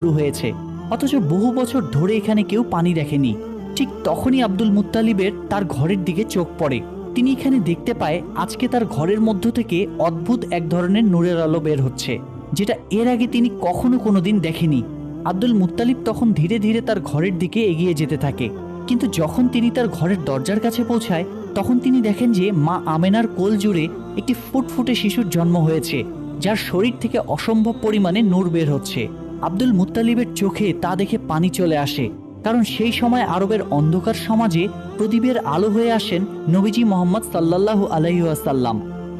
শুরু হয়েছে, অথচ বহু বছর ধরে এখানে কেউ পানি দেখেনি। ঠিক তখনই আব্দুল মুত্তালিবের তার ঘরের দিকে চোখ পড়ে। তিনি এখানে দেখতে পায় আজকে তার ঘরের মধ্য থেকে অদ্ভুত এক ধরনের নূরের আলো বের হচ্ছে, যেটা এর আগে তিনি কখনো কোনোদিন দেখেনি। আব্দুল মুত্তালিব তখন ধীরে ধীরে তার ঘরের দিকে এগিয়ে যেতে থাকে, কিন্তু যখন তিনি তার ঘরের দরজার কাছে পৌঁছায় তখন তিনি দেখেন যে মা আমেনার কোল জুড়ে একটি ফুটফুটে শিশুর জন্ম হয়েছে, যার শরীর থেকে অসম্ভব পরিমাণে নূর বের হচ্ছে। আব্দুল মুত্তালিবের চোখে তা দেখে পানি চলে আসে, কারণ সেই সময় আরবের অন্ধকার সমাজে প্রদীপের আলো হয়ে আসেন নবীজি মোহাম্মদ সাল্লাল্লাহু আলাইহি ওয়াসাল্লাম।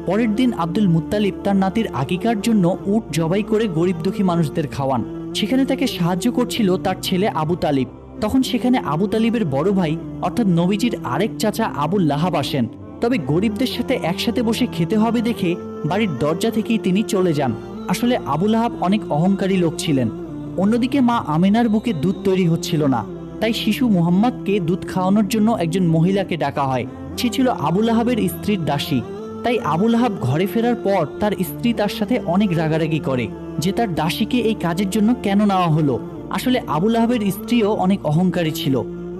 পরের দিন আব্দুল মুত্তালিব তার নাতির আকিকার জন্য উট জবাই করে গরিব দুঃখী মানুষদের খাওয়ান। সেখানে তাকে সাহায্য করছিল তার ছেলে আবু তালিব। তখন সেখানে আবু তালিবের বড় ভাই অর্থাৎ নবীজির আরেক চাচা আবুল লাহাব আসেন। তবে গরিবদের সাথে একসাথে বসে খেতে হবে দেখে বাড়ির দরজা থেকেই তিনি চলে যান। আসলে আবুল লাহাব অনেক অহংকারী লোক ছিলেন। অন্যদিকে মা আমেনার বুকে দুধ তৈরি হচ্ছিল না, তাই শিশু মুহাম্মদকে দুধ খাওয়ানোর জন্য একজন মহিলাকে ডাকা হয়। সে ছিল আবুল আহাবের স্ত্রীর দাসী। তাই আবুল আহাব ঘরে ফেরার পর তার স্ত্রী তার সাথে অনেক রাগারাগি করে যে তার দাসীকে এই কাজের জন্য কেন নেওয়া হলো। আসলে আবুল আহাবের স্ত্রীও অনেক অহংকারী ছিল।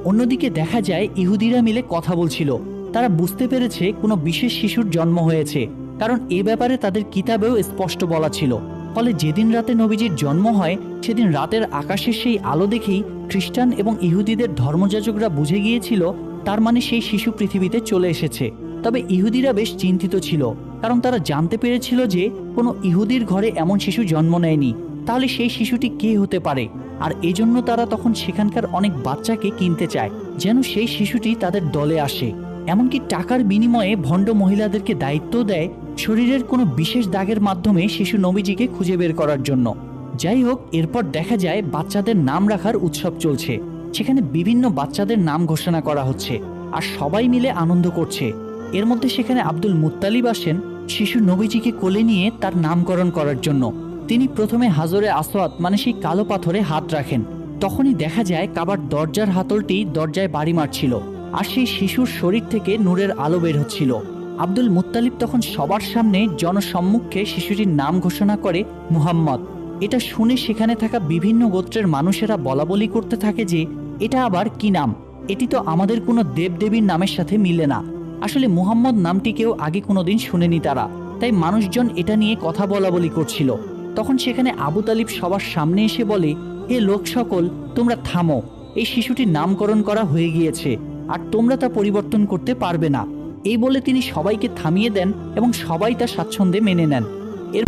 অন্যদিকে দেখা যায় ইহুদিরা মিলে কথা বলছিল। তারা বুঝতে পেরেছে কোনো বিশেষ শিশুর জন্ম হয়েছে, কারণ এ ব্যাপারে তাদের কিতাবেও স্পষ্ট বলা ছিল। ফলে যেদিন রাতে নবীজির জন্ম হয় সেদিন রাতের আকাশের সেই আলো দেখেই খ্রিস্টান এবং ইহুদিদের ধর্মযাজকরা বুঝে গিয়েছিল তার মানে সেই শিশু পৃথিবীতে চলে এসেছে। তবে ইহুদিরা বেশ চিন্তিত ছিল, কারণ তারা জানতে পেরেছিল যে কোনো ইহুদির ঘরে এমন শিশু জন্ম নেয়নি। তাহলে সেই শিশুটি কে হতে পারে? আর এজন্য তারা তখন সেখানকার অনেক বাচ্চাকে কিনতে চায়, যেন সেই শিশুটি তাদের দলে আসে। এমনকি টাকার বিনিময়ে ভণ্ড মহিলাদেরকে দায়িত্ব দেয় শরীরের কোনো বিশেষ দাগের মাধ্যমে শিশু নবীজিকে খুঁজে বের করার জন্য। যাই হোক, এরপর দেখা যায় বাচ্চাদের নাম রাখার উৎসব চলছে। সেখানে বিভিন্ন বাচ্চাদের নাম ঘোষণা করা হচ্ছে আর সবাই মিলে আনন্দ করছে। এর মধ্যে সেখানে আব্দুল মুত্তালিব আসেন শিশু নবীজিকে কোলে নিয়ে তার নামকরণ করার জন্য। তিনি প্রথমে হাজরে আসওয়াদ মানে সেই কালো পাথরে হাত রাখেন। তখনই দেখা যায় কাবার দরজার হাতলটি দরজায় বাড়ি মারছিল আর সেই শিশুর শরীর থেকে নূরের আলো বের হচ্ছিল। আব্দুল মুত্তালিব তখন সবার সামনে জনসম্মুখে শিশুটির নাম ঘোষণা করে মুহাম্মদ। এটা শুনে সেখানে থাকা বিভিন্ন গোত্রের মানুষেরা বলাবলি করতে থাকে যে এটা আবার কি নাম, এটি তো আমাদের কোনো দেবদেবীর নামের সাথে মিলে না। আসলে মুহাম্মদ নামটি কেউ আগে কোনোদিন শুনেনি তারা, তাই মানুষজন এটা নিয়ে কথা বলাবলি করছিল। তখন সেখানে আবু তালিব সবার সামনে এসে বলে, হে লোক সকল, তোমরা থামো, এই শিশুটির নামকরণ করা হয়ে গিয়েছে আর তোমরা তা পরিবর্তন করতে পারবে না। এই বলে তিনি সবাইকে থামিয়ে দেন এবং সবাই তা স্বাচ্ছন্দ্যে মেনে নেন। এর